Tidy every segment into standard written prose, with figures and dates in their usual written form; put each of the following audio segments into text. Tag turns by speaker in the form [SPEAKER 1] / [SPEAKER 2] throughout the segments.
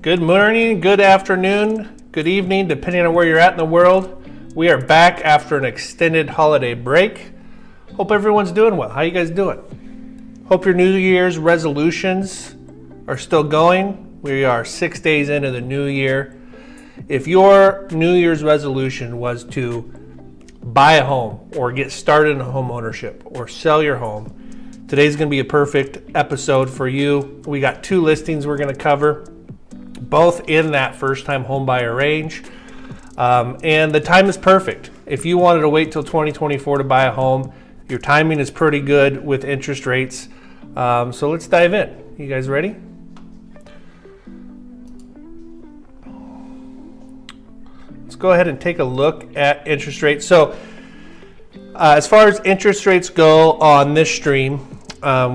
[SPEAKER 1] Good morning, good afternoon, good evening, depending on where you're at in the world. We are back after an extended holiday break. Hope everyone's doing well. How you guys doing? Hope your New Year's resolutions are still going. We are 6 days into the new year. If your New Year's resolution was to buy a home or get started in home ownership or sell your home, today's going to be a perfect episode for you. We got 2 listings we're going to cover, both in that first-time home buyer range. And the time is perfect. If you wanted to wait till 2024 to buy a home, your timing is pretty good with interest rates. So let's dive in. You guys ready? Let's go ahead and take a look at interest rates. So as far as interest rates go on this stream,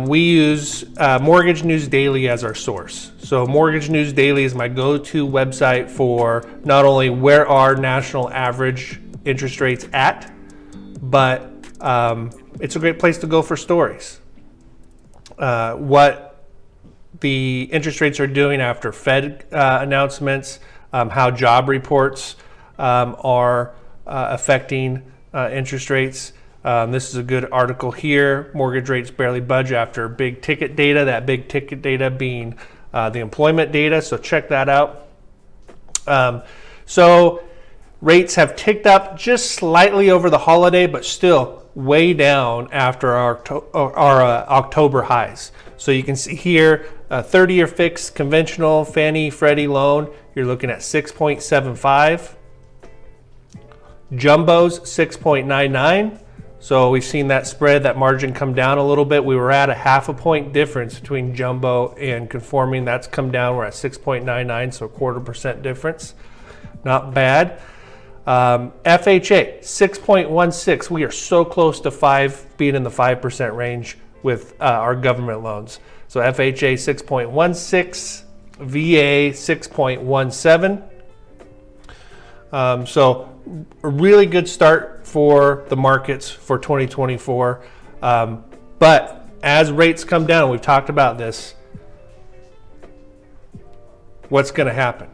[SPEAKER 1] we use Mortgage News Daily as our source. So Mortgage News Daily is my go-to website for not only where are national average interest rates at, but it's a great place to go for stories. What the interest rates are doing after Fed announcements, how job reports are affecting interest rates. This is a good article here. Mortgage rates barely budge after big ticket data, that big ticket data being the employment data. So check that out. So rates have ticked up just slightly over the holiday, but still way down after our October highs. So you can see here, a 30-year fixed conventional Fannie Freddie loan, you're looking at 6.75. Jumbos, 6.99. So we've seen that spread, that margin come down a little bit. We were at a 0.5 point difference between jumbo and conforming. That's come down. We're at 6.99, so 0.25% difference. Not bad. FHA, 6.16. We are so close to 5, being in the 5% range with our government loans. So FHA 6.16, VA 6.17. So a really good start for the markets for 2024. But as rates come down, we've talked about this, what's going to happen?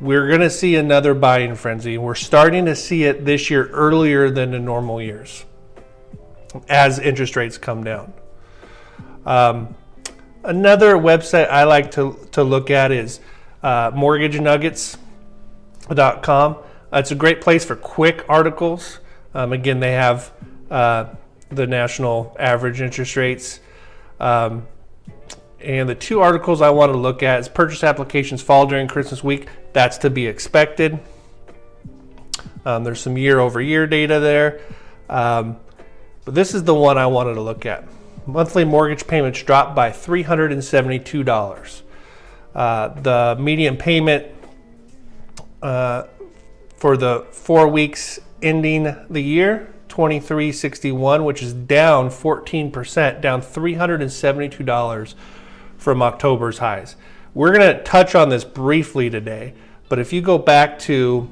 [SPEAKER 1] We're going to see another buying frenzy. We're starting to see it this year earlier than in normal years as interest rates come down. Another website I like to look at is mortgagenuggets.com. It's a great place for quick articles. Again, they have the national average interest rates. And the 2 articles I want to look at is purchase applications fall during Christmas week. That's to be expected. There's some year-over-year data there. But this is the one I wanted to look at. Monthly mortgage payments dropped by $372. The median payment for the 4 weeks ending the year, $23.61, which is down 14%, down $372 from October's highs. We're going to touch on this briefly today, but if you go back to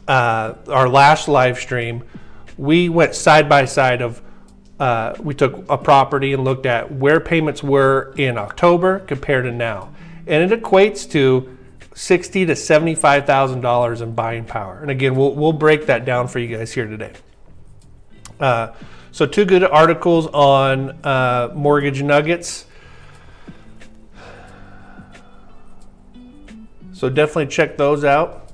[SPEAKER 1] our last live stream, we went side by side of we took a property and looked at where payments were in October compared to now, and it equates to $60,000 to $75,000 in buying power. And again, we'll break that down for you guys here today. So 2 good articles on Mortgage Nuggets. So definitely check those out.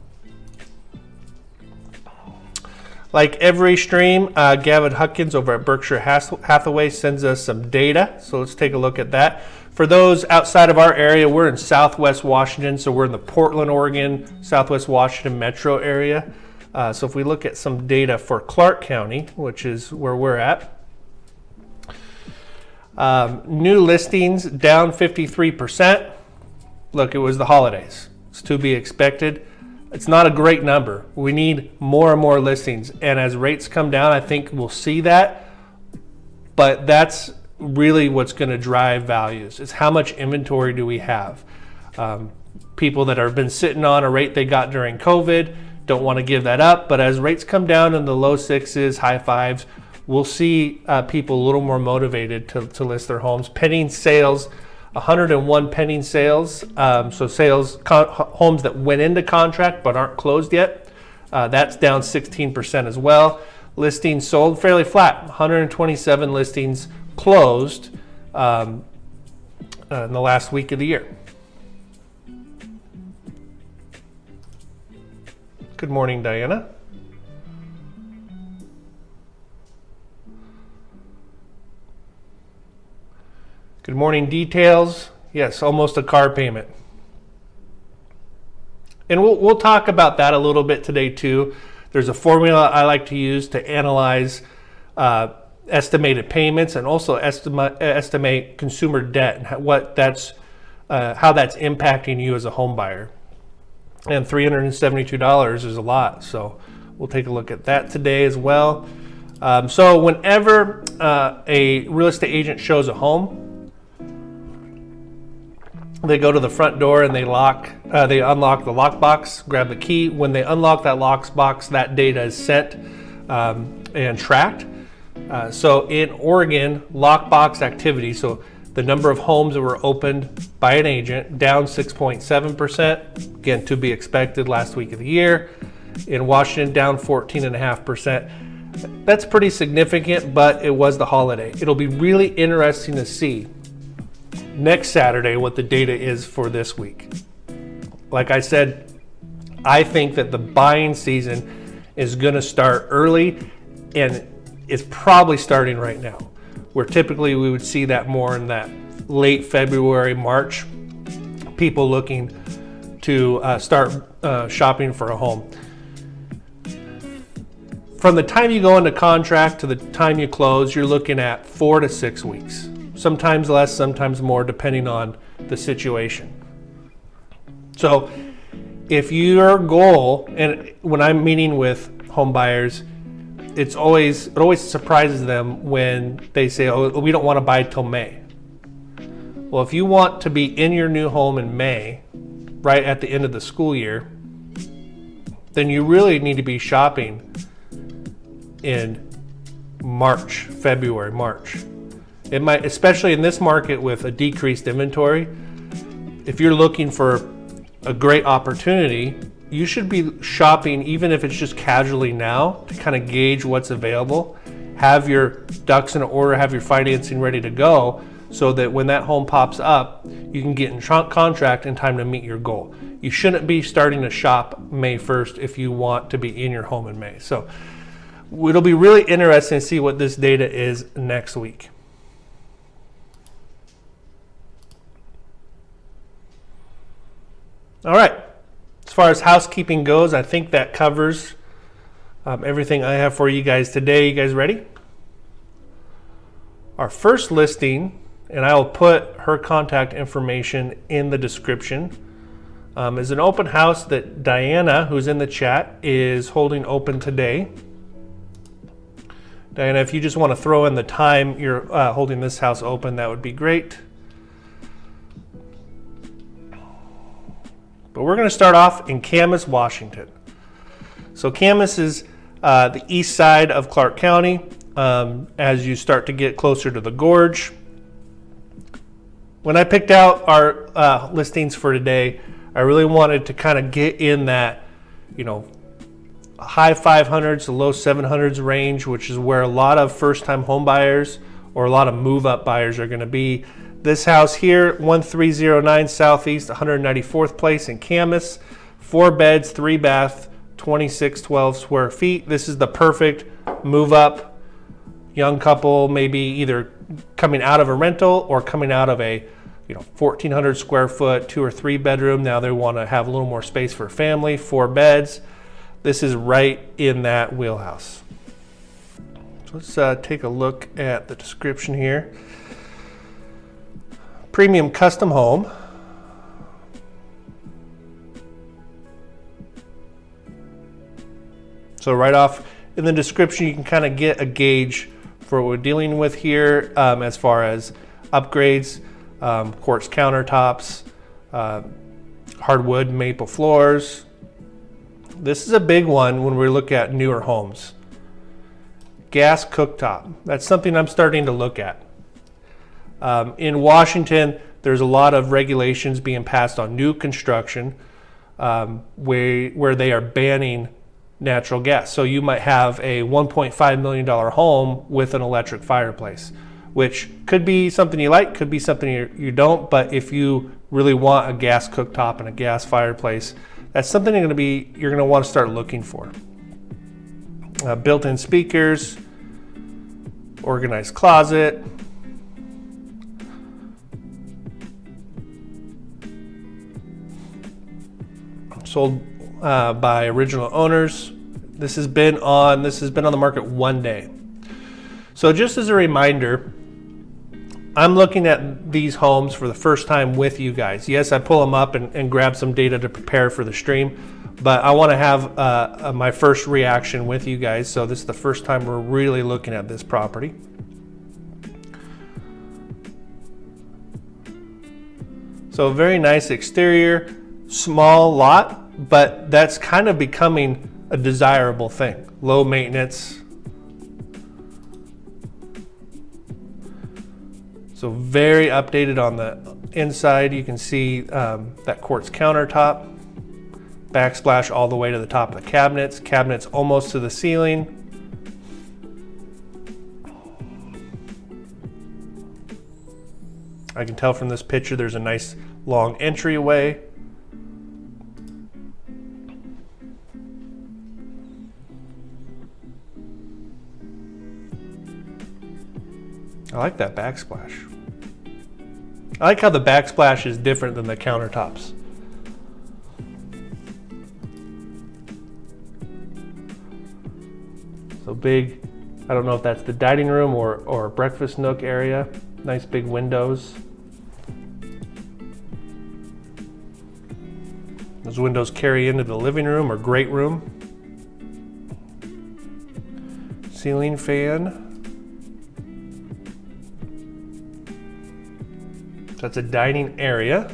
[SPEAKER 1] Like every stream, Gavin Huckins over at Berkshire Hathaway sends us some data. So let's take a look at that. For those outside of our area, we're in Southwest Washington. So we're in the Portland, Oregon, Southwest Washington metro area. So if we look at some data for Clark County, which is where we're at, new listings down 53%. Look, it was the holidays. It's to be expected. It's not a great number. We need more and more listings. And as rates come down, I think we'll see that. But that's really what's going to drive values, is how much inventory do we have. People that have been sitting on a rate they got during COVID don't want to give that up. But as rates come down in the low 6s, high 5s, we'll see people a little more motivated to list their homes. Pending sales 101 pending sales, so homes that went into contract but aren't closed yet. That's down 16% as well. Listings sold fairly flat, 127 listings closed in the last week of the year. Good morning, Diana. Good morning, details. Yes, almost a car payment. And we'll talk about that a little bit today too. There's a formula I like to use to analyze estimated payments and also estimate consumer debt and how that's impacting you as a home buyer. And $372 is a lot, so we'll take a look at that today as well. So whenever a real estate agent shows a home, they go to the front door and they unlock the lockbox, grab the key. When they unlock that lockbox, that data is sent and tracked. So in Oregon, lockbox activity, so the number of homes that were opened by an agent, down 6.7%, again, to be expected last week of the year. In Washington, down 14.5%. That's pretty significant, but it was the holiday. It'll be really interesting to see next Saturday what the data is for this week. Like I said, I think that the buying season is going to start early, and it's probably starting right now, where typically we would see that more in that late February, March, people looking to start shopping for a home. From the time you go into contract to the time you close, you're looking at 4 to 6 weeks. Sometimes less, sometimes more, depending on the situation. So if your goal, and when I'm meeting with home buyers, it always surprises them when they say, oh, we don't want to buy till May. Well, if you want to be in your new home in May, right at the end of the school year, then you really need to be shopping in February, March. It might, especially in this market with a decreased inventory, if you're looking for a great opportunity, you should be shopping, even if it's just casually now, to kind of gauge what's available, have your ducks in order, have your financing ready to go, so that when that home pops up, you can get in contract in time to meet your goal. You shouldn't be starting to shop May 1st if you want to be in your home in May. So it'll be really interesting to see what this data is next week. All right, as far as housekeeping goes, I think that covers everything I have for you guys today. You guys ready? Our first listing, and I will put her contact information in the description, is an open house that Diana, who's in the chat, is holding open today. Diana, if you just want to throw in the time you're holding this house open, that would be great. But we're going to start off in Camas, Washington. So Camas is the east side of Clark County as you start to get closer to the gorge. When I picked out our listings for today, I really wanted to kind of get in that, high 500s to low 700s range, which is where a lot of first-time home buyers or a lot of move-up buyers are going to be. This house here, 1309 Southeast 194th Place in Camas, 4 beds, 3 bath, 2612 square feet. This is the perfect move-up young couple, maybe either coming out of a rental or coming out of a 1,400 square foot 2 or 3 bedroom. Now they want to have a little more space for family, 4 beds. This is right in that wheelhouse. So let's take a look at the description here. Premium custom home. So right off in the description, you can kind of get a gauge for what we're dealing with here as far as upgrades, quartz countertops, hardwood maple floors. This is a big one when we look at newer homes. Gas cooktop. That's something I'm starting to look at. In Washington, there's a lot of regulations being passed on new construction where they are banning natural gas. So you might have a $1.5 million home with an electric fireplace, which could be something you like, could be something you don't. But if you really want a gas cooktop and a gas fireplace, that's something you're going to want to start looking for. Built-in speakers, organized closet. Sold by original owners. This has been on the market 1 day. So just as a reminder, I'm looking at these homes for the first time with you guys. Yes, I pull them up and grab some data to prepare for the stream, but I want to have my first reaction with you guys. So this is the first time we're really looking at this property. So very nice exterior, small lot, but that's kind of becoming a desirable thing. Low maintenance. So very updated on the inside. You can see that quartz countertop, backsplash all the way to the top of the cabinets. Cabinets almost to the ceiling. I can tell from this picture there's a nice long entryway. I like that backsplash. I like how the backsplash is different than the countertops. So big, I don't know if that's the dining room or breakfast nook area. Nice big windows. Those windows carry into the living room or great room. Ceiling fan. That's a dining area.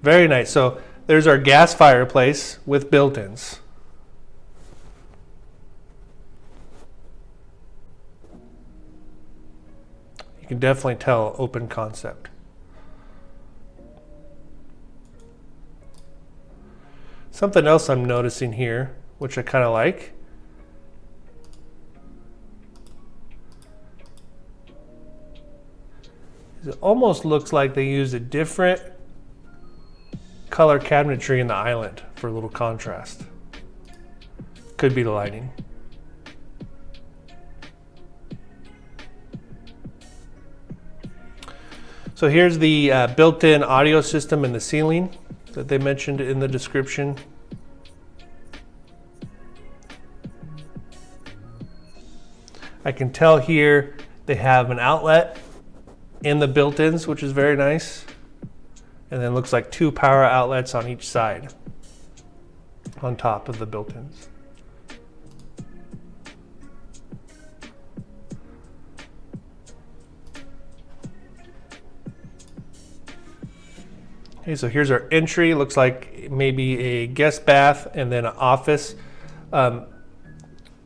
[SPEAKER 1] Very nice. So there's our gas fireplace with built-ins. You can definitely tell open concept. Something else I'm noticing here, which I kind of like, is it almost looks like they used a different color cabinetry in the island for a little contrast. Could be the lighting. So here's the built-in audio system in the ceiling that they mentioned in the description. I can tell here they have an outlet in the built-ins, which is very nice. And then looks like 2 power outlets on each side on top of the built-ins. Okay, so here's our entry. Looks like maybe a guest bath and then an office.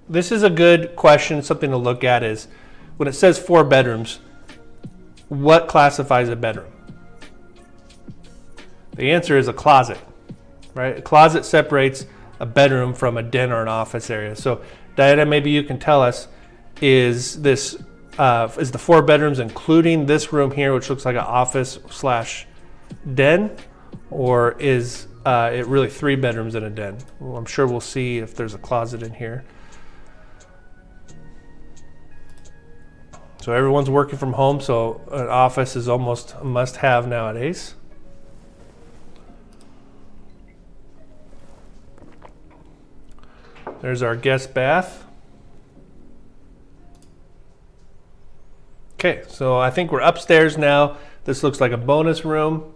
[SPEAKER 1] This is a good question, something to look at is when it says 4 bedrooms, what classifies a bedroom? The answer is a closet, right? A closet separates a bedroom from a den or an office area. So Diana, maybe you can tell us, is the 4 bedrooms including this room here, which looks like an office / den, or is it really 3 bedrooms and a den? Well, I'm sure we'll see if there's a closet in here. So everyone's working from home, so an office is almost a must-have nowadays. There's our guest bath. Okay, so I think we're upstairs now. This looks like a bonus room.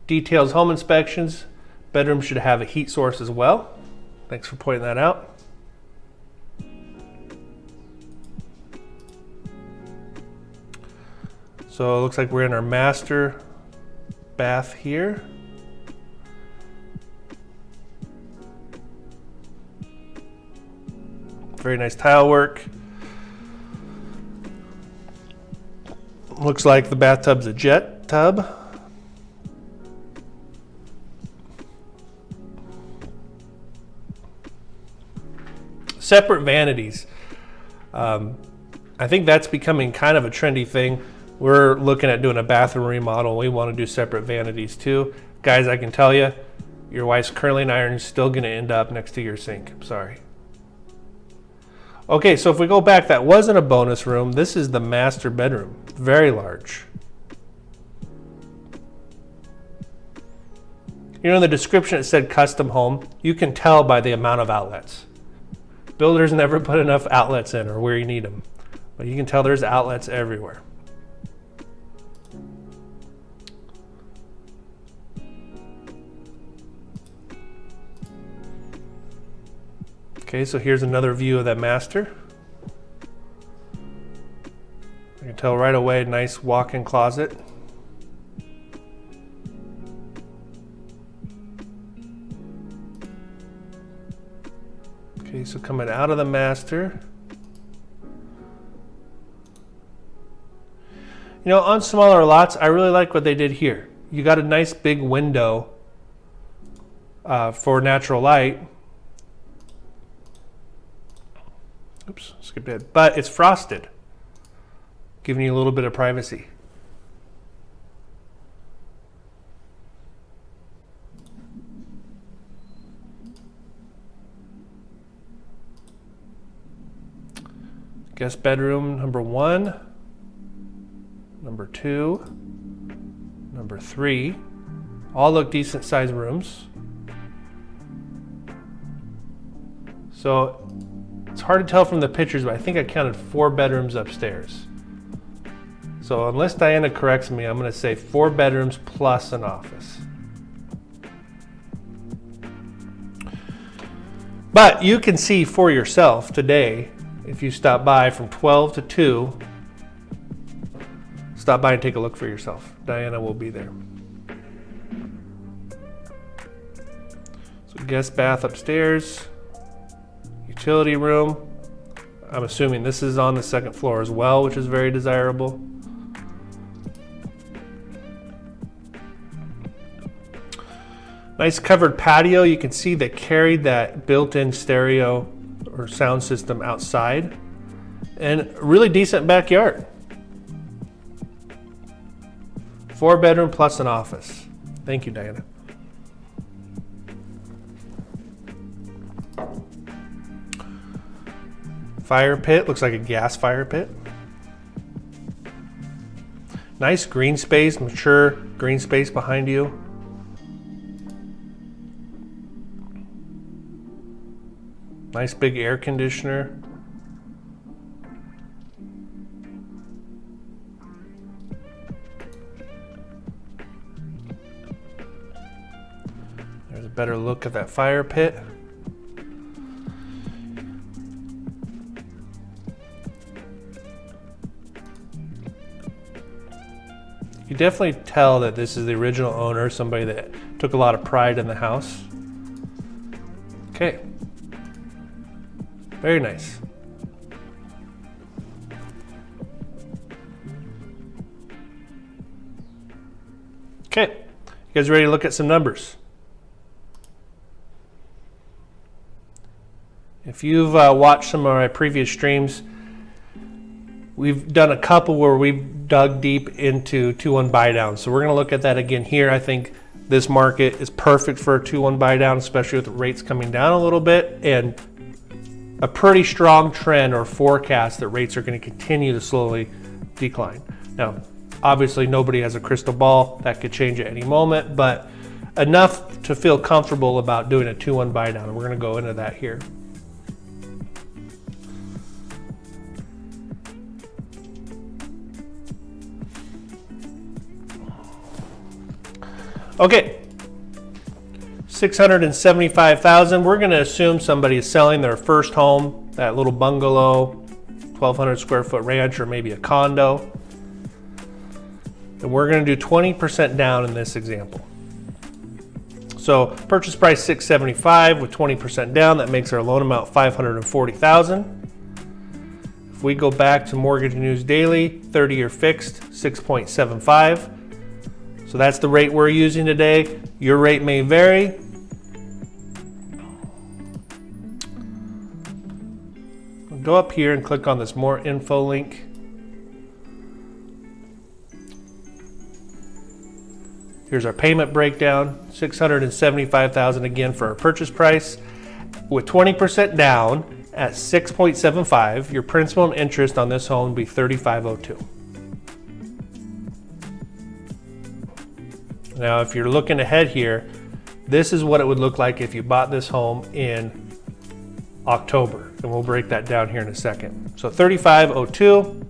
[SPEAKER 1] Details home inspections. Bedroom should have a heat source as well. Thanks for pointing that out. So it looks like we're in our master bath here. Very nice tile work. Looks like the bathtub's a jet tub. Separate vanities. I think that's becoming kind of a trendy thing. We're looking at doing a bathroom remodel. We want to do separate vanities too. Guys, I can tell you, your wife's curling iron is still going to end up next to your sink. I'm sorry. Okay, so if we go back, that wasn't a bonus room. This is the master bedroom. Very large. You know, in the description it said custom home. You can tell by the amount of outlets. Builders never put enough outlets in or where you need them. But you can tell there's outlets everywhere. Okay, so here's another view of that master. You can tell right away, nice walk-in closet. Okay, so coming out of the master. You know, on smaller lots, I really like what they did here. You got a nice big window for natural light. Oops, skipped it. But it's frosted, giving you a little bit of privacy. Guest bedroom number 1, number 2, number 3. All look decent sized rooms. So it's hard to tell from the pictures, but I think I counted 4 bedrooms upstairs. So unless Diana corrects me, I'm going to say 4 bedrooms plus an office. But you can see for yourself today, if you stop by from 12 to 2, stop by and take a look for yourself. Diana will be there. So guest bath upstairs. Utility room. I'm assuming this is on the 2nd floor as well, which is very desirable. Nice covered patio. You can see they carried that built-in stereo or sound system outside. And really decent backyard. 4 bedroom plus an office. Thank you, Diana. Fire pit, looks like a gas fire pit. Nice green space, mature green space behind you. Nice big air conditioner. There's a better look at that fire pit. You definitely tell that this is the original owner, somebody that took a lot of pride in the house. Okay. Very nice. Okay, you guys ready to look at some numbers? If you've watched some of my previous streams, we've done a couple where we've dug deep into 2-1 buy down. So we're going to look at that again here. I think this market is perfect for a 2-1 buy down, especially with the rates coming down a little bit and a pretty strong trend or forecast that rates are going to continue to slowly decline. Now, obviously nobody has a crystal ball. That could change at any moment, but enough to feel comfortable about doing a 2-1 buy down. And we're going to go into that here. Okay, $675,000. We're going to assume somebody is selling their first home, that little bungalow, 1,200 square foot ranch, or maybe a condo. And we're going to do 20% down in this example. So purchase price $675,000 with 20% down. That makes our loan amount $540,000. If If we go back to Mortgage News Daily, 30-year fixed, 6.75. So that's the rate we're using today. Your rate may vary. Go up here and click on this more info link. Here's our payment breakdown, $675,000 again for our purchase price. With 20% down at 6.75, your principal and interest on this home would be $3,502. Now, if you're looking ahead here, this is what it would look like if you bought this home in October, and we'll break that down here in a second. So $3,502.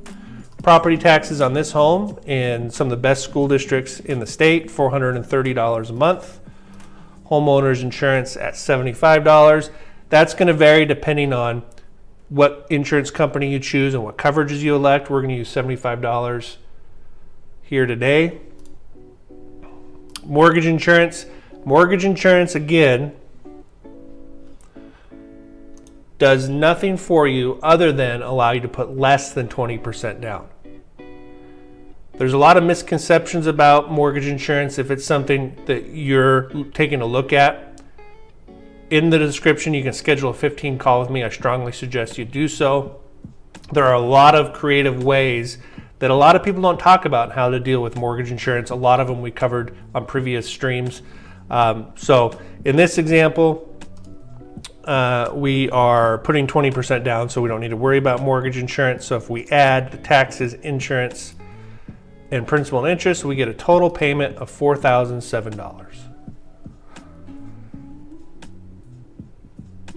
[SPEAKER 1] Property taxes on this home in some of the best school districts in the state, $430 a month. Homeowners insurance at $75. That's going to vary depending on what insurance company you choose and what coverages you elect. We're going to use $75 here today. Mortgage insurance. Mortgage insurance, again, does nothing for you other than allow you to put less than 20% down. There's a lot of misconceptions about mortgage insurance. If it's something that you're taking a look at, in the description you can schedule a 15 call with me. I strongly suggest you do so. There are a lot of creative ways that a lot of people don't talk about how to deal with mortgage insurance. A lot of them we covered on previous streams. So in this example, we are putting 20% down, so we don't need to worry about mortgage insurance. So if we add the taxes, insurance, and principal and interest, we get a total payment of $4,007.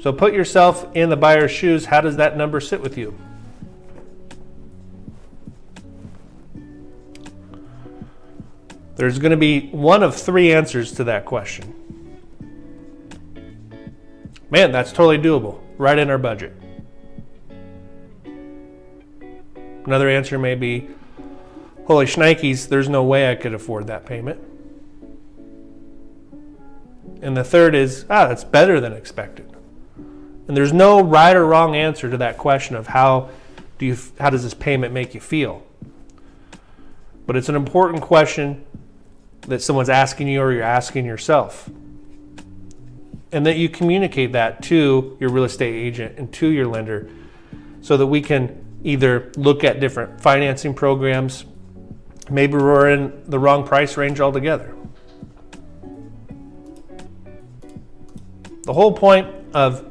[SPEAKER 1] So put yourself in the buyer's shoes. How does that number sit with you? There's going to be one of three answers to that question. Man, that's totally doable, right in our budget. Another answer may be, holy shnikes, there's no way I could afford that payment. And the third is, that's better than expected. And there's no right or wrong answer to that question of how does this payment make you feel? But it's an important question that someone's asking you or you're asking yourself. And that you communicate that to your real estate agent and to your lender so that we can either look at different financing programs. Maybe we're in the wrong price range altogether. The whole point of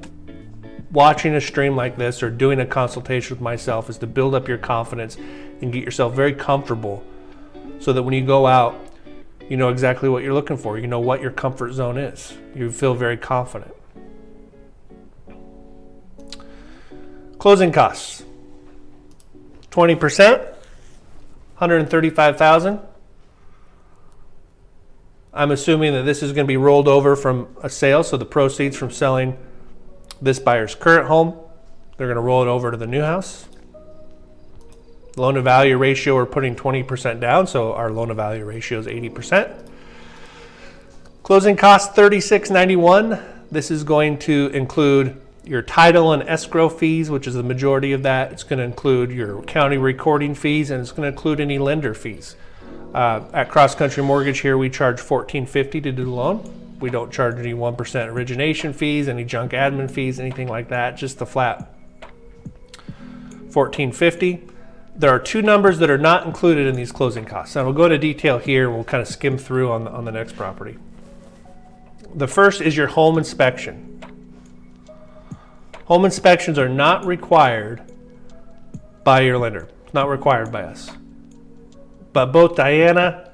[SPEAKER 1] watching a stream like this or doing a consultation with myself is to build up your confidence and get yourself very comfortable so that when you go out, you know exactly what you're looking for. You know what your comfort zone is. You feel very confident. Closing costs. 20%, $135,000. I'm assuming that this is going to be rolled over from a sale, so the proceeds from selling this buyer's current home, they're going to roll it over to the new house. Loan to value ratio, we're putting 20% down, so our loan to value ratio is 80%. Closing costs $36.91. This is going to include your title and escrow fees, which is the majority of that. It's going to include your county recording fees, and it's going to include any lender fees. At CrossCountry Mortgage here, we charge $14.50 to do the loan. We don't charge any 1% origination fees, any junk admin fees, anything like that, just the flat $14.50. There are two numbers that are not included in these closing costs. And we'll go into detail here. We'll kind of skim through on the next property. The first is your home inspection. Home inspections are not required by your lender. It's not required by us. But both Diana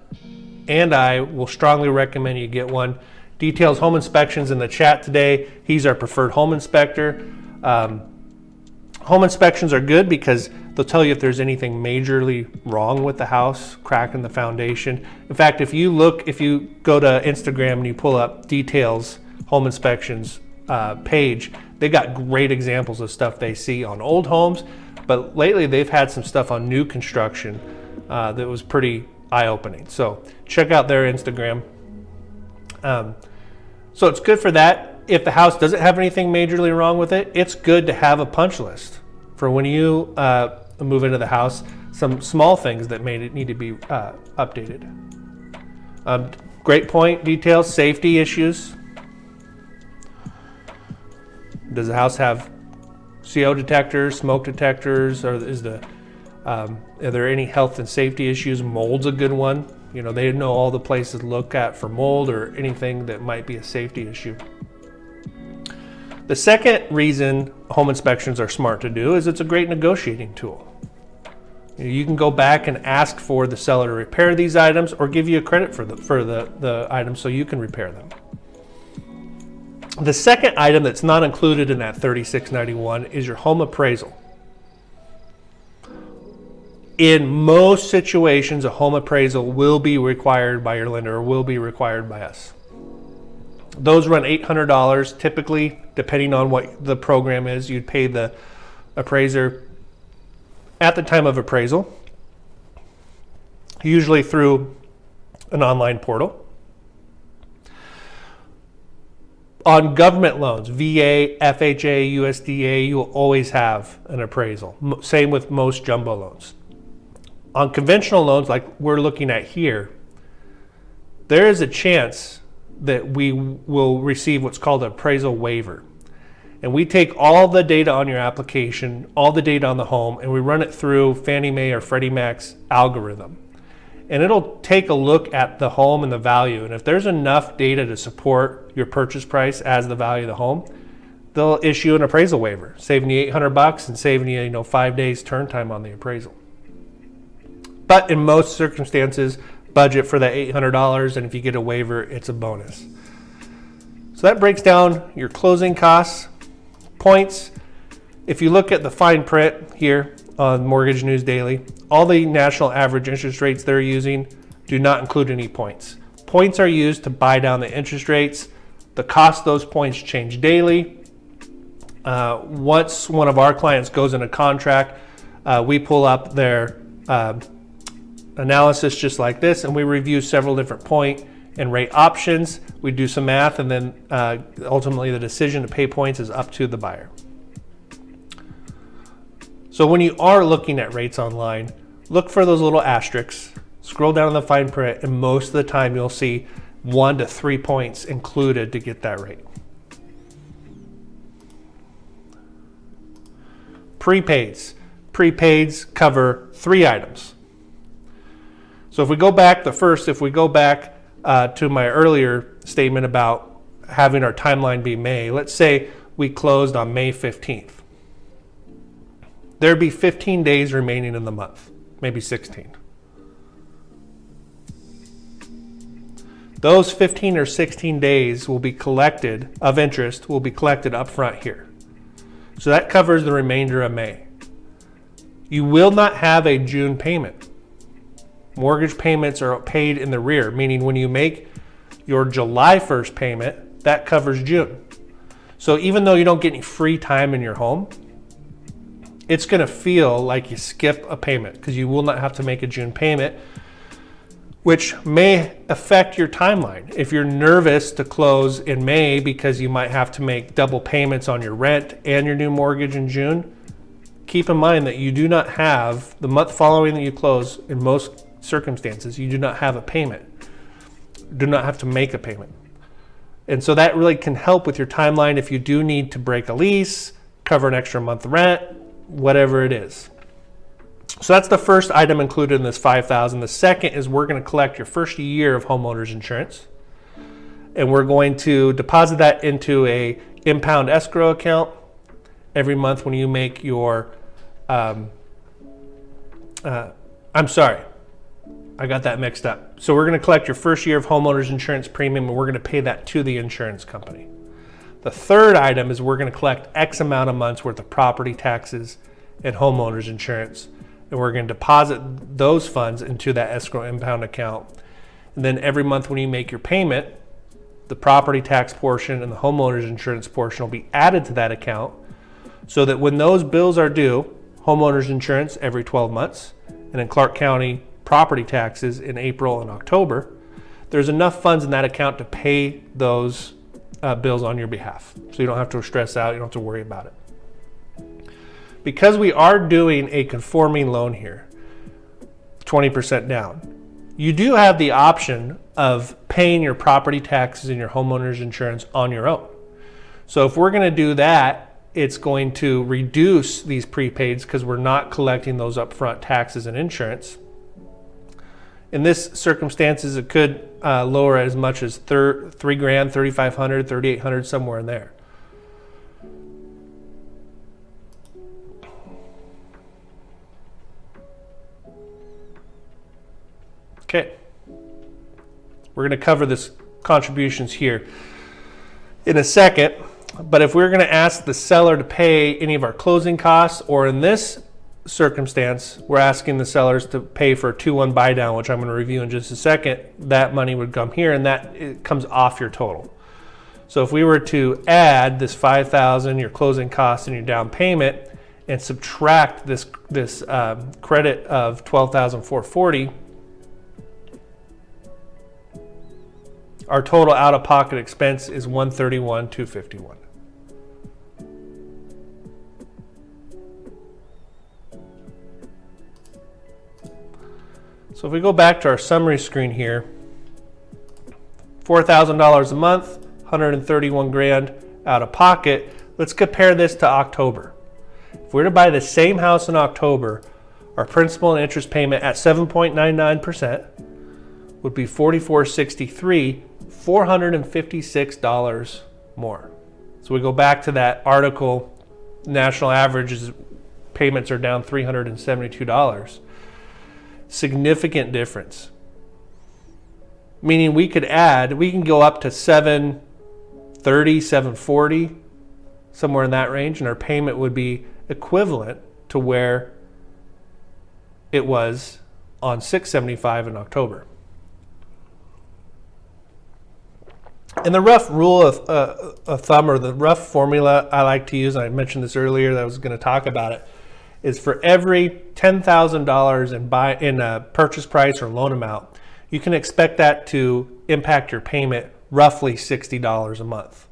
[SPEAKER 1] and I will strongly recommend you get one. Details home inspections in the chat today. He's our preferred home inspector. Home inspections are good because they'll tell you if there's anything majorly wrong with the house, crack in the foundation. In fact, if you go to Instagram and you pull up Details home inspections page, they got great examples of stuff they see on old homes, but lately they've had some stuff on new construction that was pretty eye-opening. So check out their Instagram. So it's good for that. If the house doesn't have anything majorly wrong with it, it's good to have a punch list for when you move into the house, some small things that need to be updated. Great point, details, safety issues. Does the house have CO detectors, smoke detectors, or are there any health and safety issues? Mold's a good one. You know, they know all the places to look at for mold or anything that might be a safety issue. The second reason home inspections are smart to do is it's a great negotiating tool. You can go back and ask for the seller to repair these items or give you a credit for the items so you can repair them. The second item that's not included in that $36.91 is your home appraisal. In most situations, a home appraisal will be required by your lender or will be required by us. Those run $800 typically, depending on what the program is. You'd pay the appraiser at the time of appraisal, usually through an online portal. On government loans, VA, FHA, USDA, you will always have an appraisal. Same with most jumbo loans. On conventional loans like we're looking at here, there is a chance that we will receive what's called an appraisal waiver. And we take all the data on your application, all the data on the home, and we run it through Fannie Mae or Freddie Mac's algorithm. And it'll take a look at the home and the value. And if there's enough data to support your purchase price as the value of the home, they'll issue an appraisal waiver, saving you $800 and saving you, 5 days turn time on the appraisal. But in most circumstances, budget for that $800, and if you get a waiver, it's a bonus. So that breaks down your closing costs, points. If you look at the fine print here on Mortgage News Daily, all the national average interest rates they're using do not include any points. Points are used to buy down the interest rates. The cost of those points change daily. Once one of our clients goes in a contract, we pull up their analysis just like this, and we review several different point and rate options. We do some math, and then ultimately the decision to pay points is up to the buyer. So when you are looking at rates online, look for those little asterisks, scroll down in the fine print, and most of the time you'll see 1 to 3 points included to get that rate. Prepaids. Prepaids cover 3 items. So if we go back to my earlier statement about having our timeline be May, let's say we closed on May 15th. There'd be 15 days remaining in the month, maybe 16. Those 15 or 16 days will be collected of interest, will be collected up front here. So that covers the remainder of May. You will not have a June payment. Mortgage payments are paid in the rear, meaning when you make your July 1st payment, that covers June. So even though you don't get any free time in your home, it's going to feel like you skip a payment because you will not have to make a June payment, which may affect your timeline. If you're nervous to close in May because you might have to make double payments on your rent and your new mortgage in June, keep in mind that you do not have, the month following that you close, in most circumstances, you do not have a payment, do not have to make a payment. And so that really can help with your timeline if you do need to break a lease, cover an extra month rent, whatever it is. So that's the first item included in this $5,000. The second is we're going to collect your first year of homeowner's insurance, and we're going to deposit that into a impound escrow account every month when you make your I'm sorry, I got that mixed up. So we're going to collect your first year of homeowner's insurance premium, and we're going to pay that to the insurance company. The third item is we're going to collect X amount of months worth of property taxes and homeowner's insurance, and we're going to deposit those funds into that escrow impound account. And then every month when you make your payment, the property tax portion and the homeowner's insurance portion will be added to that account, so that when those bills are due, homeowner's insurance every 12 months, and in Clark County, property taxes in April and October, there's enough funds in that account to pay those bills on your behalf. So you don't have to stress out, you don't have to worry about it. because we are doing a conforming loan here, 20% down, you do have the option of paying your property taxes and your homeowner's insurance on your own. So if we're going to do that, it's going to reduce these prepaids because we're not collecting those upfront taxes and insurance. In this circumstances, it could lower as much as $3,000, $3,500, $3,800, somewhere in there. Okay, we're going to cover this contributions here in a second, but if we're going to ask the seller to pay any of our closing costs, or in this circumstance, we're asking the sellers to pay for a 2-1 buy down, which I'm going to review in just a second, that money would come here and that it comes off your total. So if we were to add this $5,000, your closing costs and your down payment, and subtract this credit of $12,440, our total out-of-pocket expense is $131,251. So if we go back to our summary screen here, $4,000 a month, $131,000 out of pocket. Let's compare this to October. If we were to buy the same house in October, our principal and interest payment at 7.99% would be $4,463, $456 more. So we go back to that article, national averages payments are down $372. Significant difference. Meaning we can go up to $730, $740, somewhere in that range, and our payment would be equivalent to where it was on $675 in October. And the rough rule of thumb, or the rough formula I like to use, and I mentioned this earlier that I was going to talk about it, is for every $10,000 in purchase price or loan amount, you can expect that to impact your payment roughly $60 a month.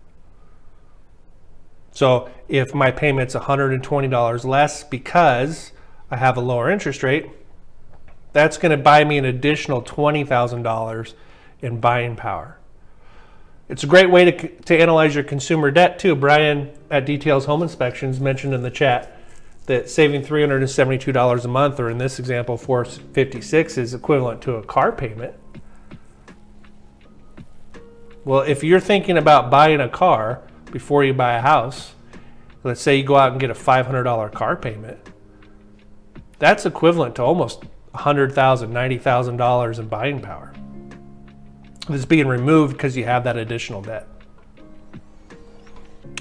[SPEAKER 1] So if my payment's $120 less because I have a lower interest rate, that's going to buy me an additional $20,000 in buying power. It's a great way to analyze your consumer debt too. Brian at Details Home Inspections mentioned in the chat that saving $372 a month, or in this example $456, is equivalent to a car payment. Well, if you're thinking about buying a car before you buy a house, let's say you go out and get a $500 car payment, that's equivalent to almost $100,000, $90,000 in buying power. It's being removed because you have that additional debt.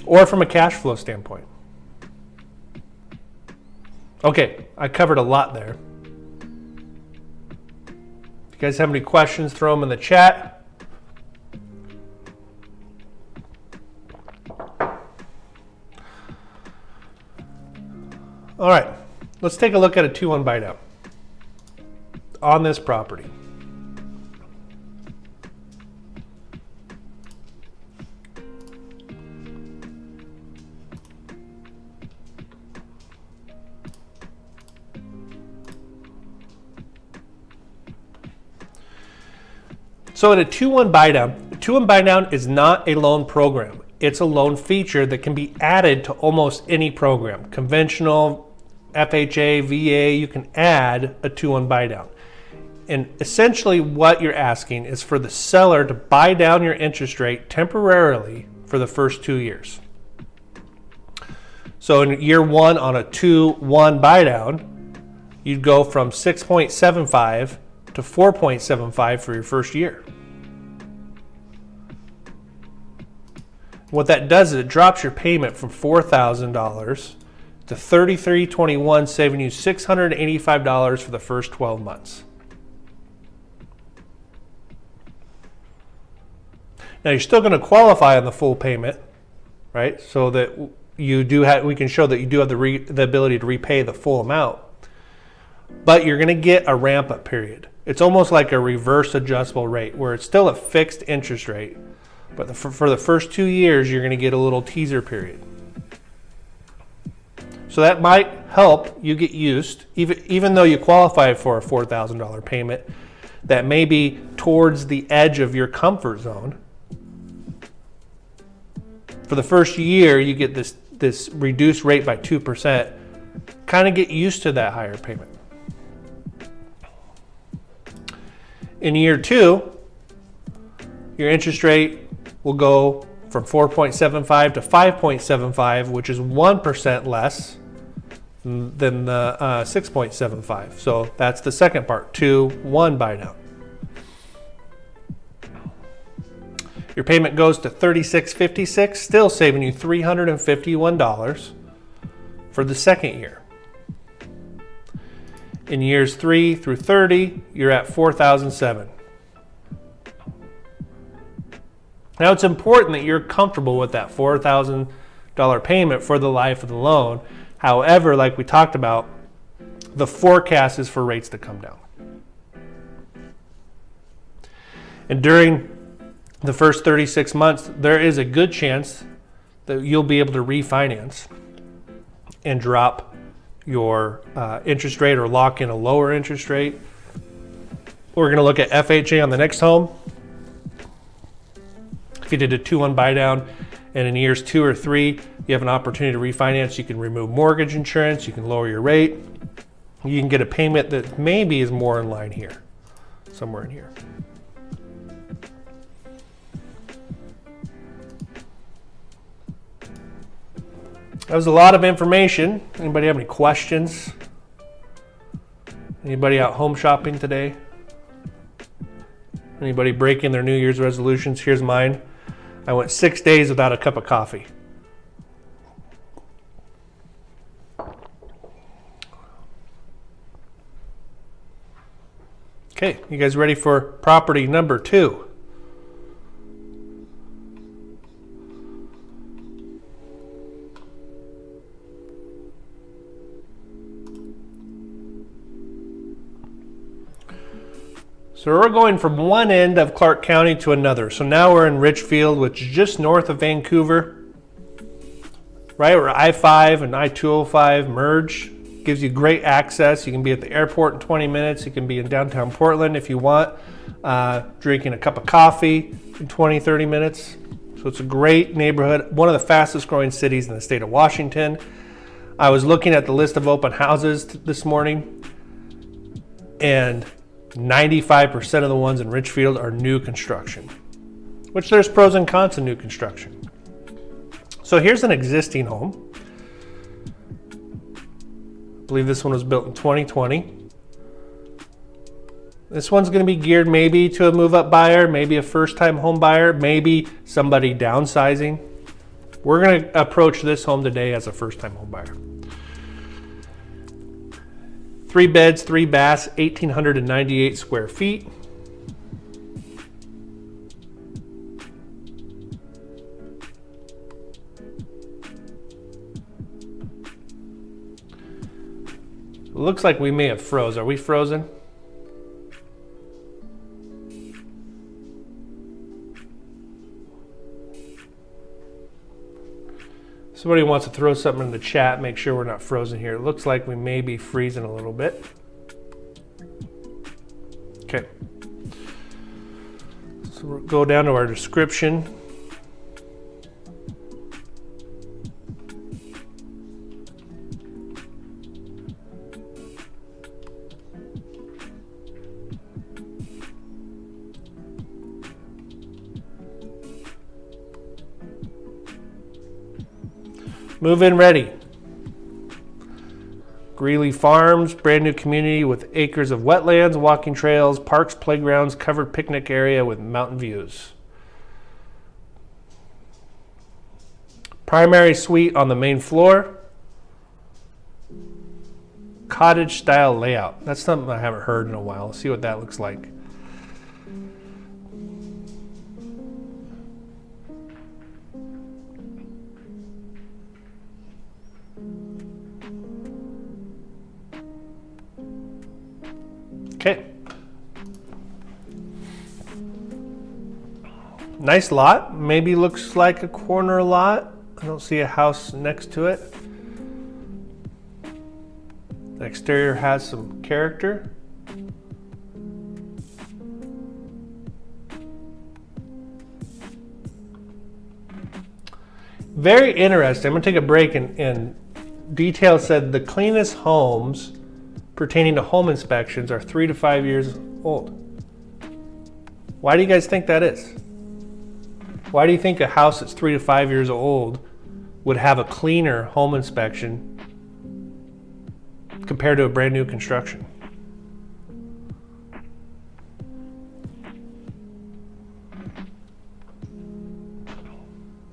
[SPEAKER 1] Or from a cash flow standpoint. Okay, I covered a lot there. If you guys have any questions, throw them in the chat. All right, let's take a look at a 2-1 buy down on this property. So in a 2-1 buy down is not a loan program. It's a loan feature that can be added to almost any program. Conventional, FHA, VA, you can add a 2-1 buy down. And essentially what you're asking is for the seller to buy down your interest rate temporarily for the first 2 years. So in year one on a 2-1 buy down, you'd go from 6.75 to 4.75 for your first year. What that does is it drops your payment from $4,000 to $3,321, saving you $685 for the first 12 months. Now you're still going to qualify on the full payment, right? So that we can show that you do have the ability to repay the full amount, but you're going to get a ramp up period. It's almost like a reverse adjustable rate where it's still a fixed interest rate, but for the first 2 years, you're going to get a little teaser period. So that might help you get used, even though you qualify for a $4,000 payment, that may be towards the edge of your comfort zone. For the first year, you get this reduced rate by 2%. Kind of get used to that higher payment. In year 2, your interest rate will go from 4.75 to 5.75, which is 1% less than the 6.75. So that's the second part, 2-1 buy down. Your payment goes to $36.56, still saving you $351 for the second year. In years 3 through 30, you're at $4,007. Now it's important that you're comfortable with that $4,000 payment for the life of the loan. However, like we talked about, the forecast is for rates to come down. And during the first 36 months, there is a good chance that you'll be able to refinance and drop your interest rate or lock in a lower interest rate. We're going to look at FHA on the next home. If you did a 2-1 buy down and in years 2 or 3 you have an opportunity to refinance, you can remove mortgage insurance, you can lower your rate, you can get a payment that maybe is more in line here, somewhere in here. That was a lot of information. Anybody have any questions? Anybody out home shopping today? Anybody breaking their New Year's resolutions? Here's mine. I went 6 days without a cup of coffee. Okay, you guys ready for property number 2? So we're going from one end of Clark County to another. So now we're in Richfield, which is just north of Vancouver, right where I-5 and I-205 merge. Gives you great access. You can be at the airport in 20 minutes. You can be in downtown Portland if you want, drinking a cup of coffee in 20, 30 minutes. So it's a great neighborhood, one of the fastest growing cities in the state of Washington. I was looking at the list of open houses this morning, and 95% of the ones in Richfield are new construction, which there's pros and cons to new construction. So here's an existing home. I believe this one was built in 2020. This one's going to be geared maybe to a move-up buyer, maybe a first-time home buyer, maybe somebody downsizing. We're going to approach this home today as a first-time home buyer. 3 beds, 3 baths, 1,898 square feet. Looks like we may have froze. Are we frozen? Somebody wants to throw something in the chat, make sure we're not frozen here. It looks like we may be freezing a little bit. Okay. So we'll go down to our description. Move-in ready. Greeley Farms, brand new community with acres of wetlands, walking trails, parks, playgrounds, covered picnic area with mountain views. Primary suite on the main floor. Cottage style layout. That's something I haven't heard in a while. Let's see what that looks like. Okay. Nice lot. Maybe looks like a corner lot. I don't see a house next to it. The exterior has some character. Very interesting. I'm going to take a break, and detail said the cleanest homes pertaining to home inspections are 3 to 5 years old. Why do you guys think that is? Why do you think a house that's 3 to 5 years old would have a cleaner home inspection compared to a brand new construction?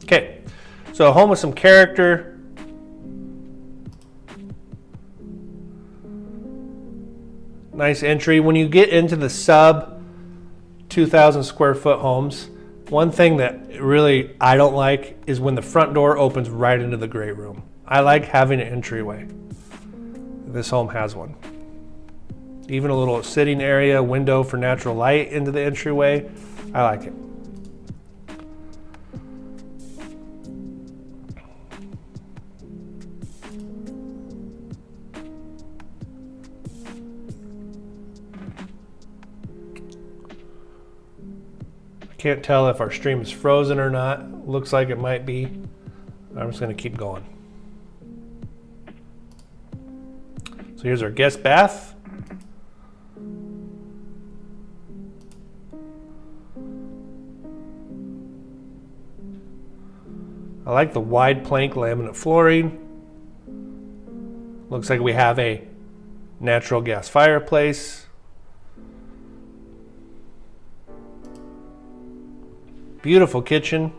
[SPEAKER 1] Okay, so a home with some character. Nice entry. When you get into the sub 2,000 square foot homes, one thing that really I don't like is when the front door opens right into the great room. I like having an entryway. This home has one. Even a little sitting area, window for natural light into the entryway. I like it. Can't tell if our stream is frozen or not. Looks like it might be. I'm just going to keep going. So here's our guest bath. I like the wide plank laminate flooring. Looks like we have a natural gas fireplace. Beautiful kitchen,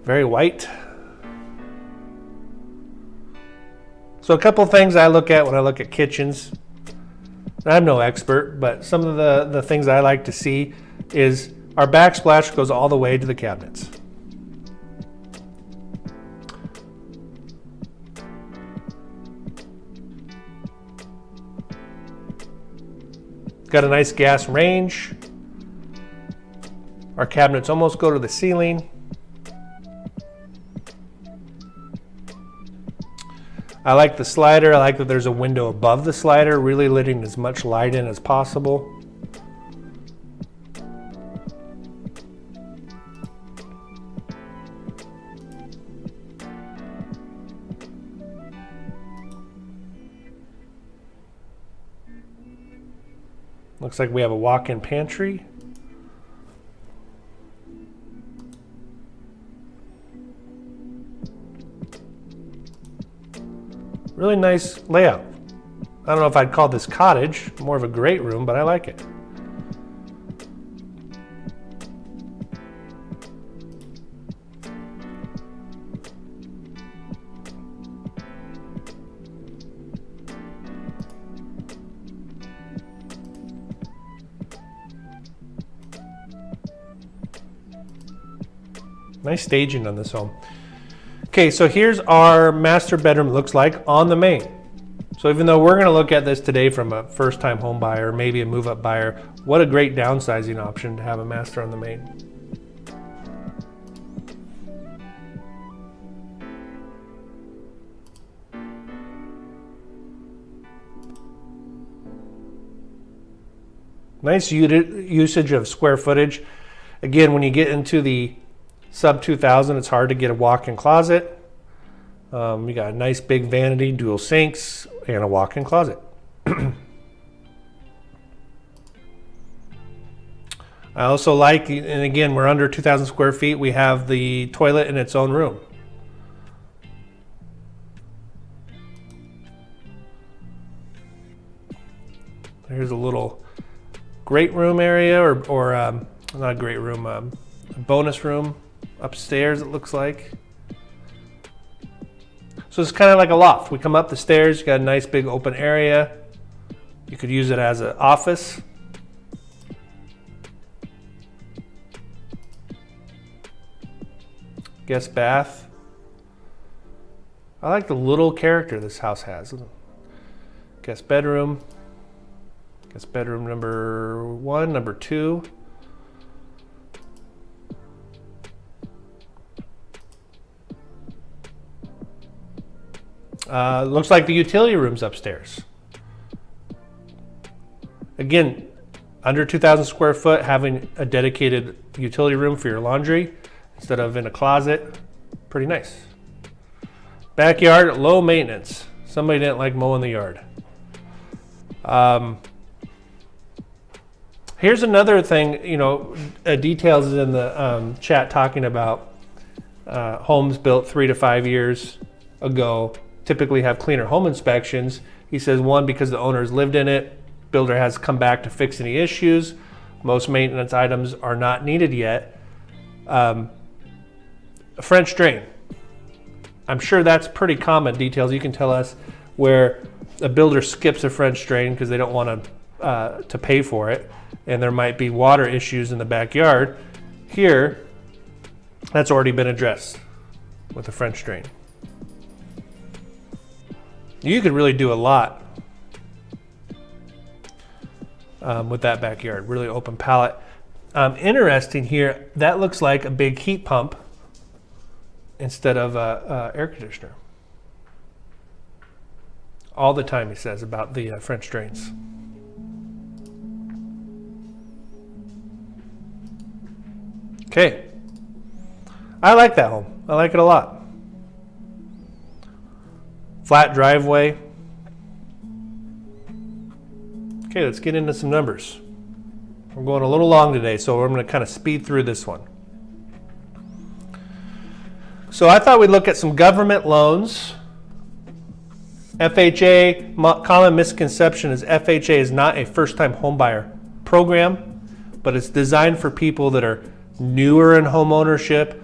[SPEAKER 1] very white. So a couple things I look at when I look at kitchens. I'm no expert, but some of the things I like to see is our backsplash goes all the way to the cabinets. Got a nice gas range. Our cabinets almost go to the ceiling. I like the slider. I like that there's a window above the slider, really letting as much light in as possible. Looks like we have a walk-in pantry. Really nice layout. I don't know if I'd call this cottage, more of a great room, but I like it. Nice staging on this home. Okay, so here's our master bedroom looks like on the main. So even though we're going to look at this today from a first-time home buyer, maybe a move-up buyer, what a great downsizing option to have a master on the main. Nice usage of square footage. Again, when you get into the sub 2,000, it's hard to get a walk-in closet. You got a nice big vanity, dual sinks, and a walk-in closet. I also like, and again, we're under 2,000 square feet, we have the toilet in its own room. There's a little great room area, or not a great room, a bonus room upstairs, it looks like. So it's kind of like a loft. We come up the stairs, you got a nice big open area. You could use it as an office. Guest bath. I like the little character this house has. Guest bedroom. Guest bedroom number 1, number 2. Looks like the utility room's upstairs. Again, under 2,000 square foot, having a dedicated utility room for your laundry instead of in a closet, pretty nice. Backyard, low maintenance. Somebody didn't like mowing the yard. Here's another thing, details in the chat talking about homes built 3 to 5 years ago typically have cleaner home inspections. He says, one, because the owner has lived in it, builder has come back to fix any issues. Most maintenance items are not needed yet. A French drain. I'm sure that's pretty common. Details you can tell us where a builder skips a French drain because they don't want to pay for it, and there might be water issues in the backyard. Here, that's already been addressed with a French drain. You could really do a lot with that backyard, really open palette. Interesting here, that looks like a big heat pump instead of a air conditioner. All the time he says about the French drains. Okay, I like that home. I like it a lot. Flat driveway. Okay, let's get into some numbers. We're going a little long today, so I'm going to kind of speed through this one. So I thought we'd look at some government loans. FHA, common misconception is FHA is not a first-time homebuyer program, but it's designed for people that are newer in home ownership.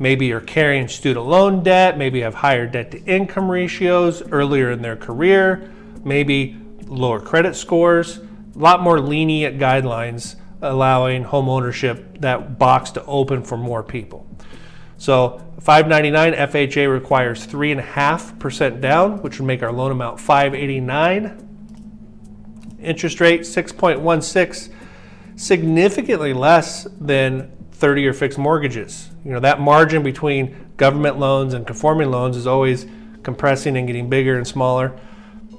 [SPEAKER 1] Maybe you're carrying student loan debt, maybe have higher debt-to-income ratios earlier in their career, maybe lower credit scores, a lot more lenient guidelines allowing home ownership, that box to open for more people. So $599 FHA requires 3.5% down, which would make our loan amount $589. Interest rate 6.16, significantly less than 30-year fixed mortgages. That margin between government loans and conforming loans is always compressing and getting bigger and smaller.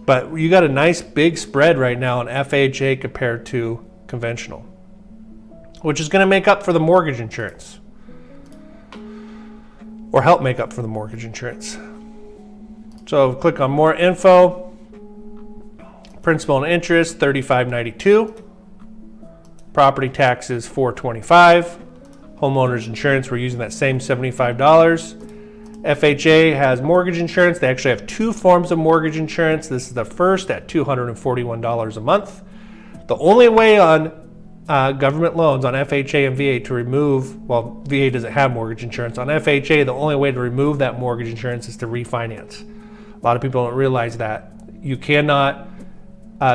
[SPEAKER 1] But you got a nice big spread right now on FHA compared to conventional, which is going to make up for the mortgage insurance, or help make up for the mortgage insurance. So click on more info. Principal and interest $35.92. Property taxes $425. Homeowners insurance, we're using that same $75. FHA has mortgage insurance. They actually have two forms of mortgage insurance. This is the first at $241 a month. The only way on government loans on FHA and VA to remove, well, VA doesn't have mortgage insurance. On FHA, the only way to remove that mortgage insurance is to refinance. A lot of people don't realize that. You cannot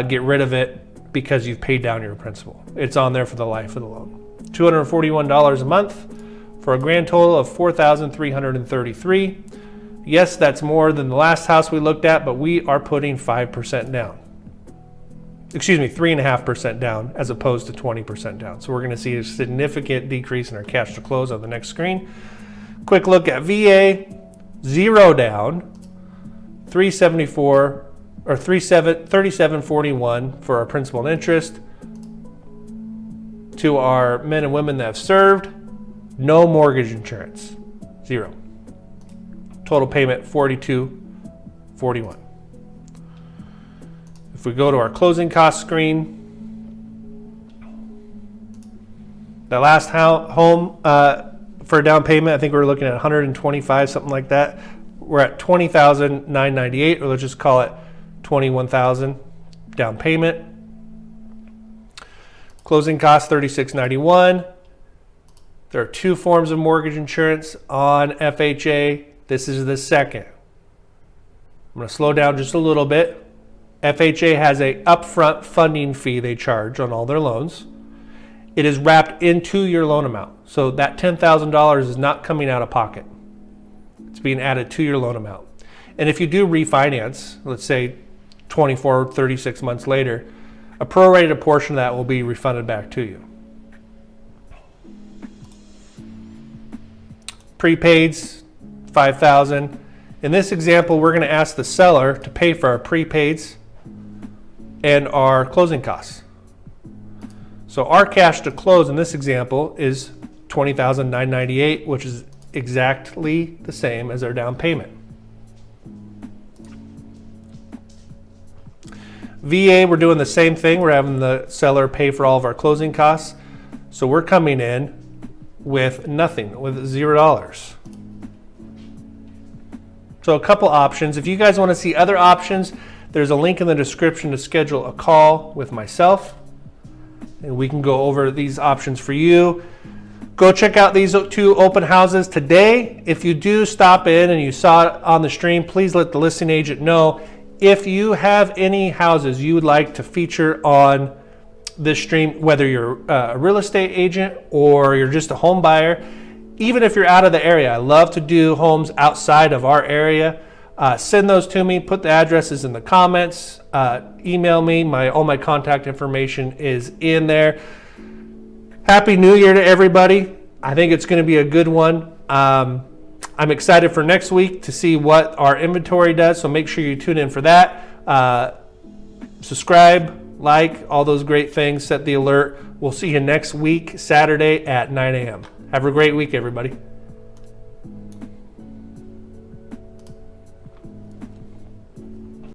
[SPEAKER 1] get rid of it because you've paid down your principal. It's on there for the life of the loan. $241 a month for a grand total of $4,333. Yes, that's more than the last house we looked at, but we are putting 5% down. Excuse me, 3.5% down as opposed to 20% down. So we're going to see a significant decrease in our cash to close on the next screen. Quick look at VA, 0 down, 374 or 3741 for our principal and interest. To our men and women that have served, no mortgage insurance, 0. Total payment $42.41. If we go to our closing cost screen, the last home for a down payment, I think we're looking at $125, something like that. We're at $20,998, or let's just call it $21,000 down payment. Closing costs $36.91. There are two forms of mortgage insurance on FHA. This is the second. I'm going to slow down just a little bit. FHA has a upfront funding fee they charge on all their loans. It is wrapped into your loan amount. So that $10,000 is not coming out of pocket. It's being added to your loan amount. And if you do refinance, let's say 24, 36 months later, a prorated portion of that will be refunded back to you. Prepaids, $5,000. In this example, we're going to ask the seller to pay for our prepaids and our closing costs. So our cash to close in this example is $20,998, which is exactly the same as our down payment. VA, we're doing the same thing. We're having the seller pay for all of our closing costs. So we're coming in with nothing, with $0. So a couple options. If you guys want to see other options, there's a link in the description to schedule a call with myself, and we can go over these options for you. Go check out these 2 open houses today. If you do stop in and you saw it on the stream, please let the listing agent know. If you have any houses you would like to feature on this stream, whether you're a real estate agent or you're just a home buyer, even if you're out of the area, I love to do homes outside of our area. Send those to me, put the addresses in the comments, email me, all my contact information is in there. Happy New Year to everybody. I think it's going to be a good one. I'm excited for next week to see what our inventory does, so make sure you tune in for that. Subscribe, like, all those great things, set the alert. We'll see you next week, Saturday at 9 a.m. Have a great week, everybody.